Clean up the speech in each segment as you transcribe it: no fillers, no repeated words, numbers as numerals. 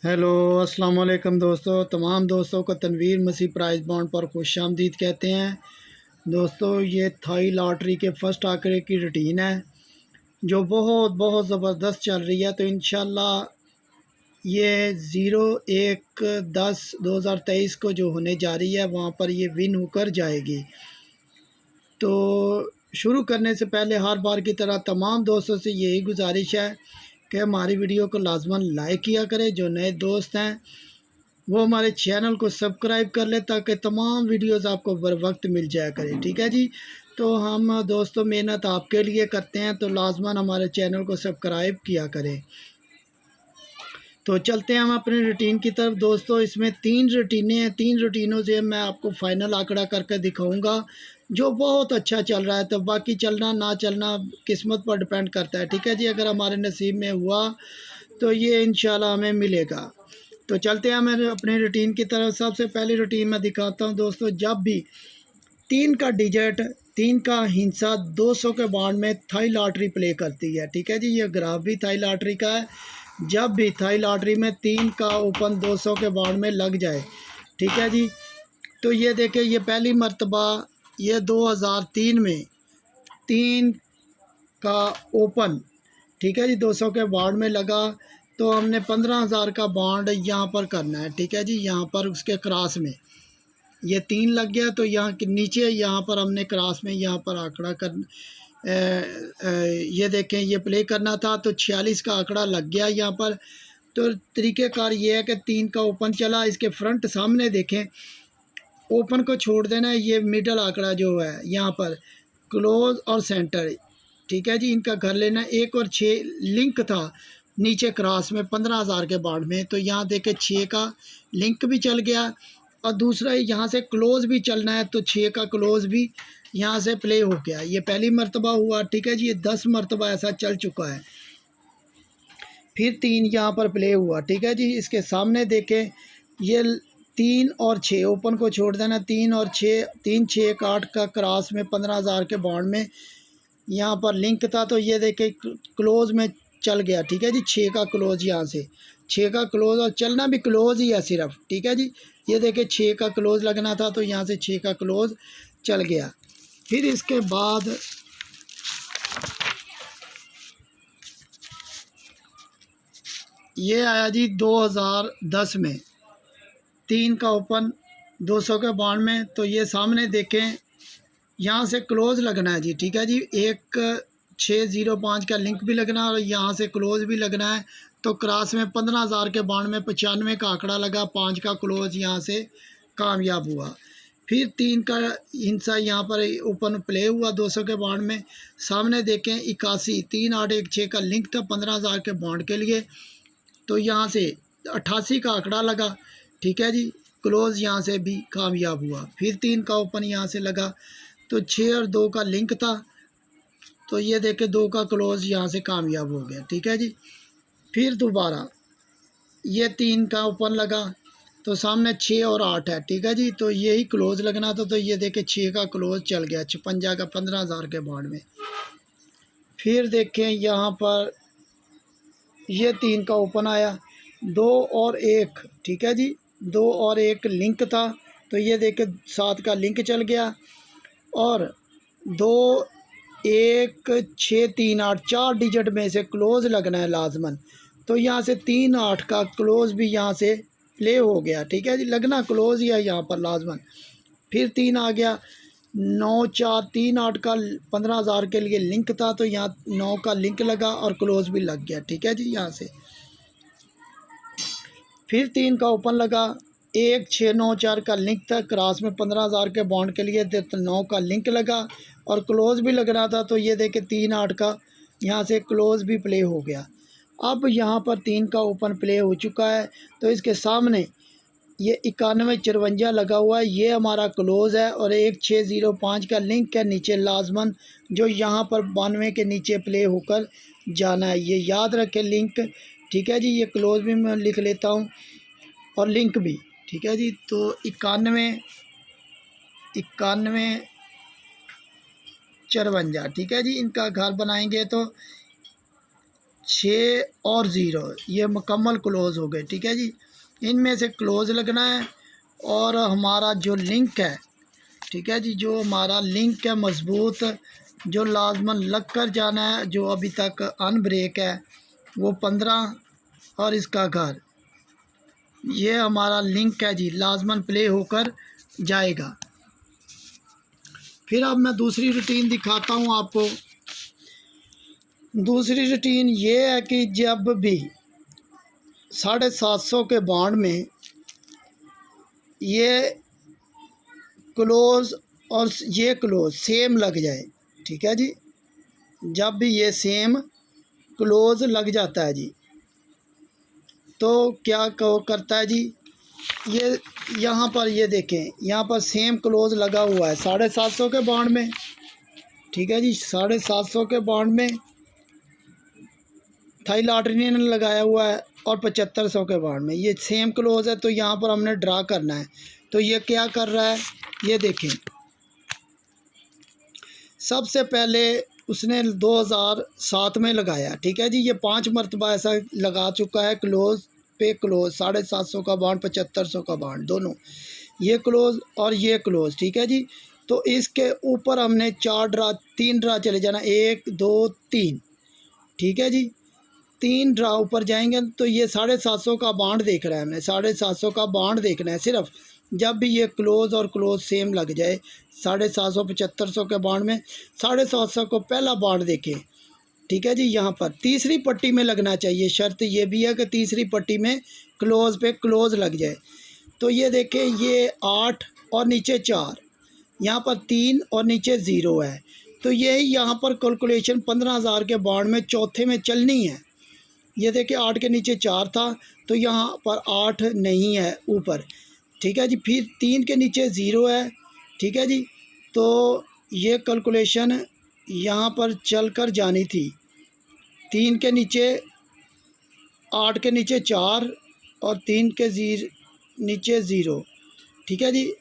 Hello अस्सलाम वालेकुम दोस्तों। तमाम दोस्तों को तनवीर मसीह प्राइज़ बॉन्ड पर खुश आमदीद कहते हैं। दोस्तों, ये थाई लॉटरी के फ़र्स्ट आंकड़े की रूटीन है जो बहुत बहुत ज़बरदस्त चल रही है। तो इंशाल्लाह ये 01/10/2023 को जो होने जा रही है वहाँ पर ये विन होकर जाएगी। तो शुरू करने से पहले हर बार की तरह तमाम दोस्तों से यही गुजारिश है कि हमारी वीडियो को लाजमन लाइक किया करें। जो नए दोस्त हैं वो हमारे चैनल को सब्सक्राइब कर ले ताकि तमाम वीडियोस आपको बर वक्त मिल जाया करें। ठीक है जी। तो हम दोस्तों मेहनत आपके लिए करते हैं, तो लाजमन हमारे चैनल को सब्सक्राइब किया करें। तो चलते हैं हम अपने रूटीन की तरफ। दोस्तों, इसमें 3 रूटीनें हैं। 3 रूटीनों से मैं आपको फ़ाइनल आंकड़ा करके दिखाऊंगा जो बहुत अच्छा चल रहा है। तो बाकी चलना ना चलना किस्मत पर डिपेंड करता है। ठीक है जी। अगर हमारे नसीब में हुआ तो ये इंशाल्लाह हमें मिलेगा। तो चलते हैं मैं अपने रूटीन की तरफ। सबसे पहली रूटीन मैं दिखाता हूँ दोस्तों। जब भी 3 का हिस्सा 200 के बाउंड में थाई लॉटरी प्ले करती है। ठीक है जी। ये ग्राफ भी थाई लॉटरी का है। जब भी थाई लॉटरी में 3 का ओपन 200 के बाउंड में लग जाए, ठीक है जी, तो ये देखें, ये पहली मर्तबा ये 2003 में 3 का ओपन, ठीक है जी, 200 के बाउंड में लगा। तो हमने 15,000 का बॉन्ड यहाँ पर करना है। ठीक है जी। यहाँ पर उसके क्रॉस में ये 3 लग गया तो यहाँ के नीचे यहाँ पर हमने क्रॉस में यहाँ पर आंकड़ा कर ये देखें, ये प्ले करना था तो 46 का आंकड़ा लग गया यहाँ पर। तो तरीक़ेकार ये है कि 3 का ओपन चला, इसके फ्रंट सामने देखें, ओपन को छोड़ देना है। ये मिडल आंकड़ा जो है यहाँ पर क्लोज और सेंटर, ठीक है जी, इनका घर लेना। 1 और 6 लिंक था नीचे क्रॉस में 15,000 के बाउंड में, तो यहाँ देखे 6 का लिंक भी चल गया और दूसरा यहाँ से क्लोज भी चलना है, तो 6 का क्लोज भी यहाँ से प्ले हो गया। ये पहली मर्तबा हुआ। ठीक है जी। ये 10 मर्तबा ऐसा चल चुका है। फिर 3 यहाँ पर प्ले हुआ। ठीक है जी। इसके सामने देखें, ये 3 और 6 ओपन को छोड़ देना। 3 और 6, 3 6 1 8 का क्रॉस में 15,000 के बाउंड में यहाँ पर लिंक था, तो ये देखे क्लोज में चल गया। ठीक है जी। 6 का क्लोज, यहाँ से 6 का क्लोज, और चलना भी क्लोज ही है सिर्फ। ठीक है जी। ये देखे 6 का क्लोज लगना था तो यहाँ से 6 का क्लोज चल गया। फिर इसके बाद ये आया जी 2010 में 3 का ओपन 200 के बाउंड में। तो ये सामने देखें, यहाँ से क्लोज लगना है जी। ठीक है जी। 1605 का लिंक भी लगना है और यहाँ से क्लोज भी लगना है। तो क्रॉस में 15,000 के बाउंड में 95 का आंकड़ा लगा, 5 का क्लोज यहाँ से कामयाब हुआ। फिर 3 का हिस्सा यहाँ पर ओपन प्ले हुआ 200 के बाउंड में। सामने देखें 81 3 8 1 6 का लिंक था 15,000 के बाउंड के लिए, तो यहाँ से 88 का आंकड़ा लगा। ठीक है जी। क्लोज यहाँ से भी कामयाब हुआ। फिर 3 का ओपन यहाँ से लगा तो 6 और 2 का लिंक था, तो ये देखे 2 का क्लोज यहाँ से कामयाब हो गया। ठीक है जी। फिर दोबारा ये 3 का ओपन लगा तो सामने 6 और 8 है। ठीक है जी। तो यही क्लोज लगना था, तो ये देखे 6 का क्लोज चल गया 56 का 15,000 के बाउंड में। फिर देखें यहाँ पर ये 3 का ओपन आया, 2 और 1, ठीक है जी, 2 और 1 लिंक था, तो ये देखे 7 का लिंक चल गया। और 2 1 6 3 8 4 डिजिट में से क्लोज लगना है लाजमन, तो यहाँ से 3 8 का क्लोज भी यहाँ से प्ले हो गया। ठीक है जी। लगना क्लोज ही है यहाँ पर लाजमन। फिर 3 आ गया, 9 4 3 8 का 15,000 के लिए लिंक था, तो यहाँ 9 का लिंक लगा और क्लोज भी लग गया। ठीक है जी। यहाँ से फिर 3 का ओपन लगा, 1 6 9 4 का लिंक था क्रॉस में 15,000 के बॉन्ड के लिए, तो 9 का लिंक लगा और क्लोज भी लगना था, तो ये देखे 3 8 का यहाँ से क्लोज भी प्ले हो गया। अब यहाँ पर 3 का ओपन प्ले हो चुका है, तो इसके सामने ये 91 54 लगा हुआ है, ये हमारा क्लोज है। और 1605 का लिंक है नीचे लाजमन, जो यहाँ पर 92 के नीचे प्ले होकर जाना है, ये याद रखें लिंक। ठीक है जी। ये क्लोज भी मैं लिख लेता हूँ और लिंक भी। ठीक है जी। तो 91 54, ठीक है जी, इनका घर बनाएंगे तो 6 और 0, ये मुकम्मल क्लोज़ हो गए। ठीक है जी, इनमें से क्लोज़ लगना है। और हमारा जो लिंक है, ठीक है जी, जो हमारा लिंक है मज़बूत, जो लाजमन लग कर जाना है, जो अभी तक अनब्रेक है, वो 15 और इसका घर, ये हमारा लिंक है जी, लाजमन प्ले होकर जाएगा। फिर अब मैं दूसरी रूटीन दिखाता हूँ आपको। दूसरी रूटीन ये है कि जब भी 750 के बॉन्ड में ये क्लोज़ और ये क्लोज़ सेम लग जाए, ठीक है जी, जब भी ये सेम क्लोज़ लग जाता है जी, तो क्या करता है जी, ये यहाँ पर ये देखें, यहाँ पर सेम क्लोज़ लगा हुआ है 750 के बॉन्ड में। ठीक है जी, 750 के बॉन्ड में थाई लॉटरी ने लगाया हुआ है और 7500 के बॉन्ड में ये सेम क्लोज़ है। तो यहाँ पर हमने ड्रा करना है। तो ये क्या कर रहा है, ये देखें, सबसे पहले उसने 2007 में लगाया। ठीक है जी, ये 5 मरतबा ऐसा लगा चुका है क्लोज़ पे क्लोज़, 750 का बॉन्ड, 7500 का बॉन्ड, दोनों ये क्लोज़ और ये क्लोज़। ठीक है जी, तो इसके ऊपर हमने 3 ड्रा चले जाना, 1 2 3। ठीक है जी, 3 ड्रा ऊपर जाएंगे तो ये 750 का बॉन्ड देख रहा है हमने, 750 का बॉन्ड देखना है सिर्फ। जब भी ये क्लोज़ और क्लोज़ सेम लग जाए 750 7500 के बॉन्ड में, 750 को पहला बॉन्ड देखें। ठीक है जी, यहाँ पर तीसरी पट्टी में लगना चाहिए। शर्त ये भी है कि तीसरी पट्टी में क्लोज़ पे क्लोज़ लग जाए। तो ये देखें, ये 8 और नीचे 4, यहाँ पर 3 और नीचे 0 है। तो यही यहाँ पर कैलकुलेशन 15,000 के बॉन्ड में चौथे में चलनी है। ये देखिए 8 के नीचे 4 था, तो यहाँ पर 8 नहीं है ऊपर। ठीक है जी, फिर 3 के नीचे 0 है। ठीक है जी, तो ये कैलकुलेशन यहाँ पर चल कर जानी थी। 3 के नीचे 8 के नीचे 4 और 3 के नीचे 0। ठीक है जी,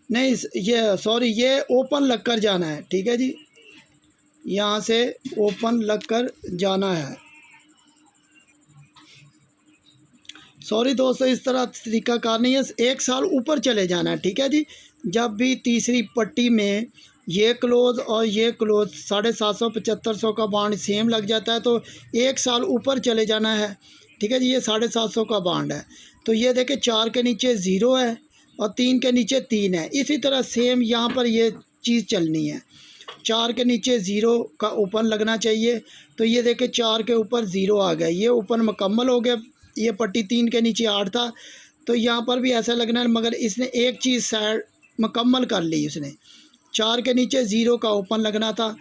नहीं ये सॉरी, ये ओपन लग कर जाना है। ठीक है जी, यहाँ से ओपन लग कर जाना है। सॉरी दोस्तों, इस तरह तरीक़ाकार नहीं है, 1 साल ऊपर चले जाना है। ठीक है जी, जब भी तीसरी पट्टी में ये क्लोज़ और ये क्लोज़ 750 7500 का बॉन्ड सेम लग जाता है तो 1 साल ऊपर चले जाना है। ठीक है जी, ये 750 का बॉन्ड है। तो ये देखिए 4 के नीचे 0 है और 3 के नीचे 3 है। इसी तरह सेम यहाँ पर ये चीज़ चलनी है। 4 के नीचे 0 का ओपन लगना चाहिए। तो ये देखिए 4 के ऊपर 0 आ गया, ये ओपन मुकम्मल हो गया। ये पट्टी 3 के नीचे 8 था, तो यहाँ पर भी ऐसा लगना है, मगर इसने एक चीज़ साइड मुकम्मल कर ली। उसने 4 के नीचे 0 का ओपन लगना था,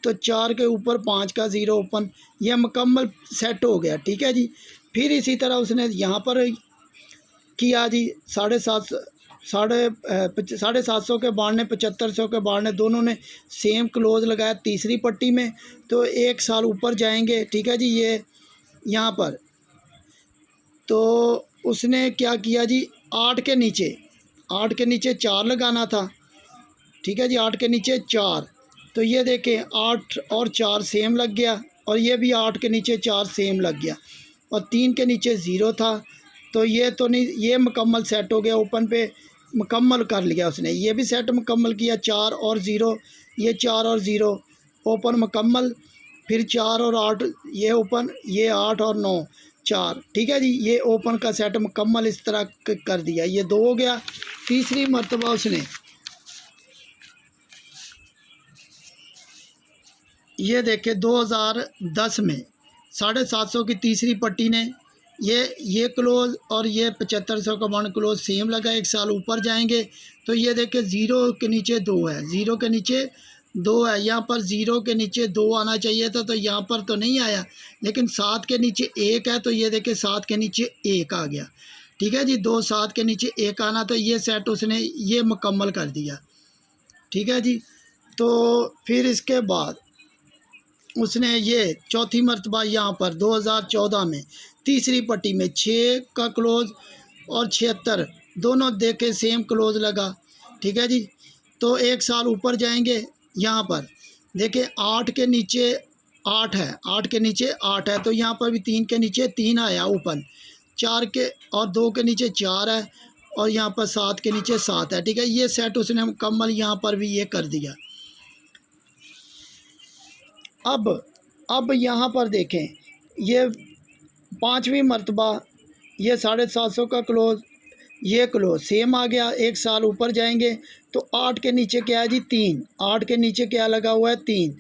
तो 4 के ऊपर 5 का 0 ओपन, यह मुकम्मल सेट हो गया। ठीक है जी, फिर इसी तरह उसने यहाँ पर किया जी, 750 के बॉन्ड ने 7500 के बॉन्ड ने दोनों ने सेम क्लोज़ लगाया तीसरी पट्टी में, तो 1 साल ऊपर जाएंगे। ठीक है जी, ये यहाँ पर तो उसने क्या किया जी, 8 के नीचे 4 लगाना था। ठीक है जी, 8 के नीचे 4, तो ये देखें 8 और 4 सेम लग गया, और ये भी 8 के नीचे 4 सेम लग गया, और 3 के नीचे 0 था, तो ये तो नहीं, ये मुकम्मल सेट हो गया, ओपन पे मुकम्मल कर लिया उसने, ये भी सेट मुकम्मल किया। 4 और 0, ये 4 और 0 ओपन मुकम्मल, फिर 4 और 8 ये ओपन, ये 8 और 9 4। ठीक है जी, ये ओपन का सेट मुकम्मल इस तरह कर दिया, ये 2 हो गया। तीसरी मरतबा उसने ये देखे 2010 में 750 की तीसरी पट्टी ने ये क्लोज़ और ये 7500 का बॉन्ड क्लोज़ सेम लगा, 1 साल ऊपर जाएंगे। तो ये देखे 0 के नीचे 2 है, 0 के नीचे 2 है, यहाँ पर 0 के नीचे 2 आना चाहिए था, तो यहाँ पर तो नहीं आया, लेकिन 7 के नीचे 1 है, तो ये देखे 7 के नीचे 1 आ गया। ठीक है जी, 2 7 के नीचे 1 आना, तो ये सेट उसने ये मुकम्मल कर दिया। ठीक है जी, तो फिर इसके बाद उसने ये चौथी मरतबा यहाँ पर 2014 में तीसरी पट्टी में 6 का क्लोज़ और 76 दोनों देखे सेम क्लोज़ लगा। ठीक है जी, तो 1 साल ऊपर जाएंगे। यहाँ पर देखें 8 के नीचे 8 है, 8 के नीचे 8 है, तो यहाँ पर भी 3 के नीचे 3 आया ओपन, 4 के और 2 के नीचे 4 है, और यहाँ पर 7 के नीचे 7 है। ठीक है, ये सेट उसने मुकम्मल यहाँ पर भी ये कर दिया। अब यहाँ पर देखें, ये 5वीं मरतबा ये 750 का क्लोज, ये क्लोज सेम आ गया। एक साल ऊपर जाएंगे तो 8 के नीचे क्या है जी 3, 8 के नीचे क्या लगा हुआ है 3,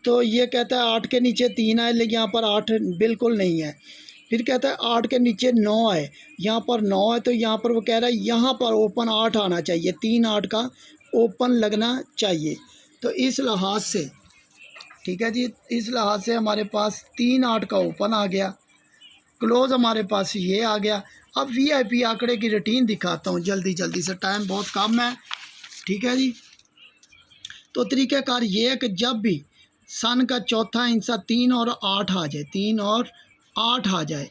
तो ये कहता है 8 के नीचे 3 है, लेकिन यहाँ पर 8 बिल्कुल नहीं है। फिर कहता है 8 के नीचे 9 है, यहाँ पर 9 है, तो यहाँ पर वो कह रहा है यहाँ पर ओपन 8 आना चाहिए, 3 8 का ओपन लगना चाहिए। तो इस लिहाज से, ठीक है जी, इस लिहाज से हमारे पास 3 8 का ओपन आ गया, क्लोज हमारे पास ये आ गया। अब वीआईपी आंकड़े की रूटीन दिखाता हूँ जल्दी से, टाइम बहुत कम है। ठीक है जी, तो तरीक़ाकार ये है कि जब भी सन का चौथा हिस्सा 3 और 8 आ जाए, 3 और 8 आ जाए,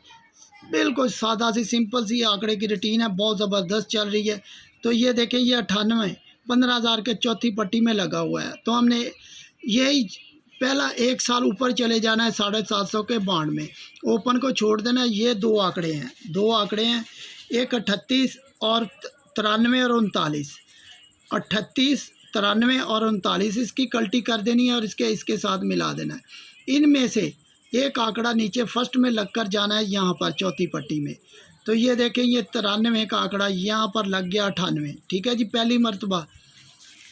बिल्कुल सादा सी सिंपल सी आंकड़े की रूटीन है, बहुत ज़बरदस्त चल रही है। तो ये देखें, ये 98 15,000 के चौथी पट्टी में लगा हुआ है। तो हमने यही पहला एक साल ऊपर चले जाना है 750 के बांड में, ओपन को छोड़ देना है। ये दो आंकड़े हैं, एक 38 और 93 और 39, 38 93 और 39, इसकी कल्टी कर देनी है और इसके साथ मिला देना है। इनमें से एक आंकड़ा नीचे फर्स्ट में लग कर जाना है यहाँ पर चौथी पट्टी में। तो ये देखें, ये 93 का आंकड़ा यहाँ पर लग गया 98। ठीक है जी, पहली मरतबा।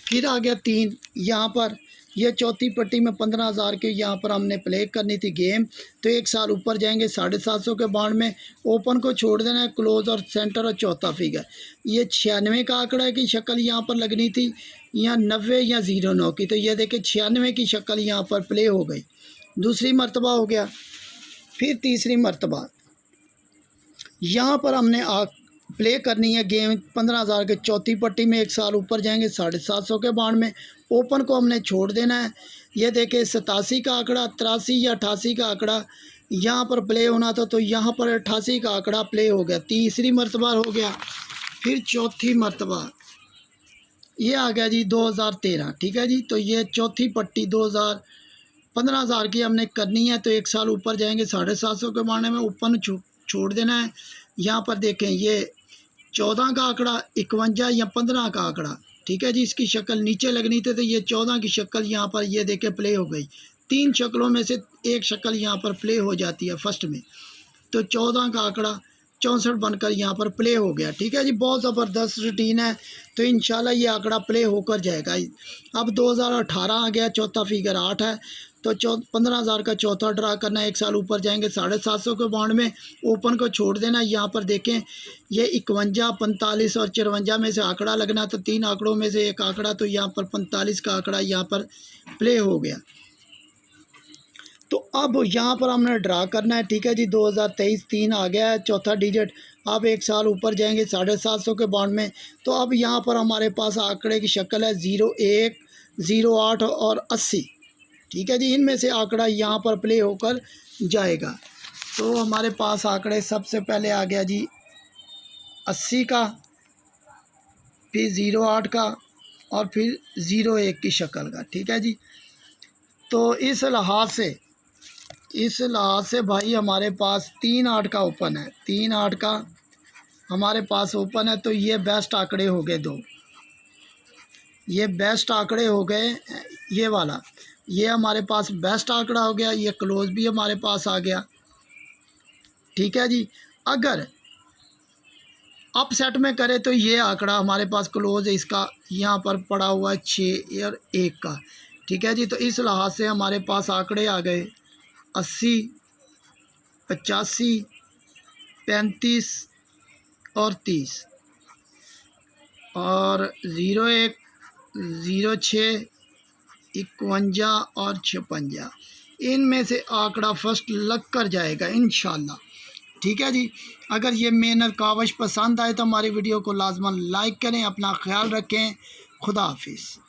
फिर आ गया 3 यहाँ पर, ये चौथी पट्टी में 15,000 के यहाँ पर हमने प्ले करनी थी गेम। तो एक साल ऊपर जाएंगे 750 के बांड में, ओपन को छोड़ देना है, क्लोज और सेंटर और चौथा फिगर। ये 96 का आंकड़ा की शक्ल यहाँ पर लगनी थी, यहाँ 90 या 09 की। तो ये देखें 96 की शक्ल यहाँ पर प्ले हो गई, दूसरी मरतबा हो गया। फिर तीसरी मरतबा यहाँ पर हमने प्ले करनी है गेम 15,000 के चौथी पट्टी में, एक साल ऊपर जाएंगे 750 के बांड में, ओपन को हमने छोड़ देना है। ये देखें 87 का आंकड़ा, 83 या 88 का आंकड़ा यहाँ पर प्ले होना था, तो यहाँ पर 88 का आंकड़ा प्ले हो गया, तीसरी मरतबा हो गया। फिर चौथी मरतबा ये आ गया जी 2013। ठीक है जी, तो ये चौथी पट्टी 15,000 की हमने करनी है। तो एक साल ऊपर जाएंगे 750 के बांड में, ओपन छोड़ देना है। यहाँ पर देखें, ये 14 का आंकड़ा, 51 या 15 का आंकड़ा। ठीक है जी, इसकी शक्ल नीचे लगनी थी, तो ये 14 की शक्ल यहाँ पर ये देखें प्ले हो गई। 3 शक्लों में से एक शक्ल यहाँ पर प्ले हो जाती है फर्स्ट में, तो 14 का आंकड़ा 64 बनकर यहाँ पर प्ले हो गया। ठीक है जी, बहुत ज़बरदस्त रूटीन है। तो इंशाल्लाह ये आंकड़ा प्ले होकर जाएगा। अब 2018 आ गया, चौथा फिगर 8 है, तो 15,000 का चौथा ड्रा करना है। एक साल ऊपर जाएंगे 750 के बांड में, ओपन को छोड़ देना। यहाँ पर देखें, ये 51 45 और 54 में से आंकड़ा लगना, तो 3 आंकड़ों में से एक आंकड़ा, तो यहाँ पर 45 का आंकड़ा यहाँ पर प्ले हो गया। तो अब यहाँ पर हमने ड्रा करना है। ठीक है जी, 2023 3 आ गया है, चौथा डिजिट। अब एक साल ऊपर जाएंगे 750 के बांड में, तो अब यहाँ पर हमारे पास आंकड़े की शक्ल है 01 08 और 80। ठीक है जी, इनमें से आंकड़ा यहाँ पर प्ले होकर जाएगा। तो हमारे पास आंकड़े सबसे पहले आ गया जी 80 का, फिर 08 का और फिर 01 की शक्ल का। ठीक है जी, तो इस लिहाज से भाई हमारे पास 3 8 का ओपन है, 3 8 का हमारे पास ओपन है। तो ये बेस्ट आंकड़े हो गए 2, ये बेस्ट आंकड़े हो गए। ये वाला ये हमारे पास बेस्ट आंकड़ा हो गया, ये क्लोज भी हमारे पास आ गया। ठीक है जी, अगर अपसेट में करें तो ये आंकड़ा हमारे पास क्लोज है, इसका यहाँ पर पड़ा हुआ है 6 और 1 का। ठीक है जी, तो इस लिहाज से हमारे पास आंकड़े आ गए 80 85 35 और 30 और 01 06 51 और 56। इनमें से आंकड़ा फर्स्ट लग कर जाएगा इंशाल्लाह। ठीक है जी, अगर ये मेहनत कावश पसंद आए तो हमारी वीडियो को लाजमन लाइक करें। अपना ख्याल रखें। खुदा हाफिज़।